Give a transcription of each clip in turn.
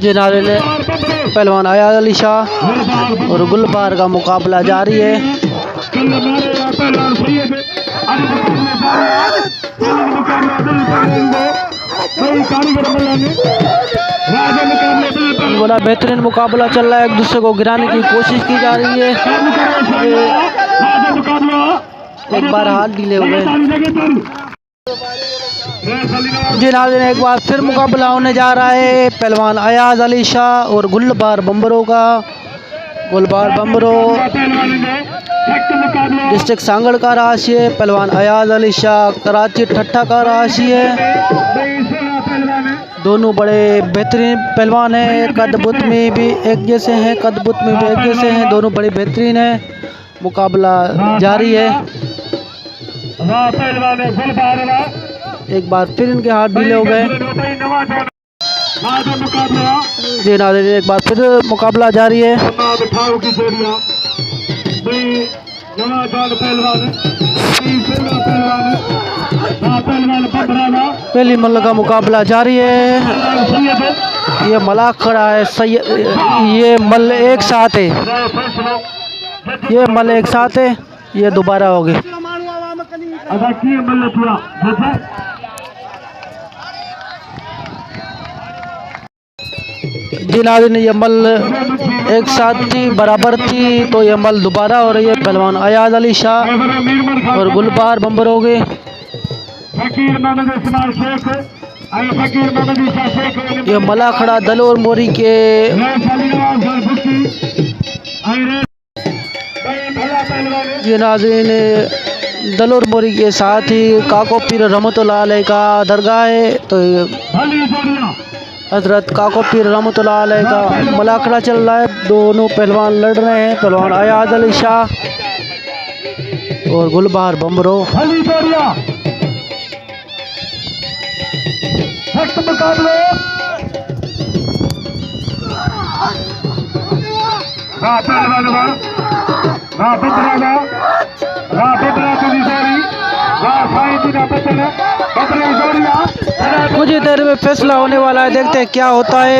जिनारे ने पहलवान अयाज अली शाह और गुलबार का मुकाबला जारी है। बड़ा बेहतरीन मुकाबला चल रहा है, एक दूसरे को गिराने की कोशिश की जा रही है। एक बार हाथ ढीले हुए जी नाज़रीन, एक बार फिर मुकाबला होने जा रहा है पहलवान अयाज अली शाह और गुलबार बम्बरों का। गुलबार बम्बरों डिस्ट्रिक्ट सांगड़ का रहाशी है, पहलवान अयाज अली शाह कराची ठट्ठा का रहाशी है। दोनों बड़े बेहतरीन पहलवान हैं, कदबुत में भी एक जैसे हैं, कदबुत में भी एक जैसे हैं, दोनों बड़े बेहतरीन हैं। मुकाबला जारी है। एक बार फिर इनके हाथ ढीले हो गए जी नाज़रीन, एक बार फिर मुकाबला जारी है। पहली मल्ल का मुकाबला जारी है। ये मलाक खड़ा है, ये मल्ल एक साथ है, ये मल्ल एक साथ है, ये दोबारा हो गए। जी नाज़रीन, ये मल्ल एक साथ थी, बराबर थी, तो ये मल्ल दोबारा हो रही है। पहलवान अयाज अली शाह और गुलबार बम्बर हो गए। ये मला खड़ा दलोर मोरी के जी नाज़रीन, दलोर मोरी के साथ ही काको पीर रहमतुल्लाह अलैह का दरगाह है, तो हजरत काको पीर रहमतुल्लाह अलैह का मलाखड़ा चल रहा है। दोनों पहलवान लड़ रहे हैं, पहलवान अयाज अली शाह और गुलबार बम्बरो। कुछ ही देर में फैसला होने वाला है, देखते हैं क्या होता है।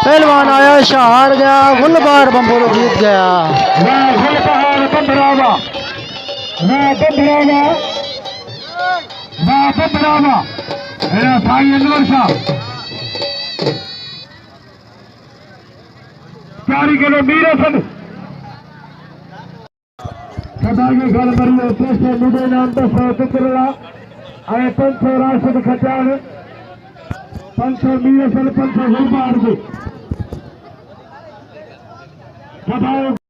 पहलवान अयाज शाह हार गया, गुलबार बम्बरो जीत गया। पंच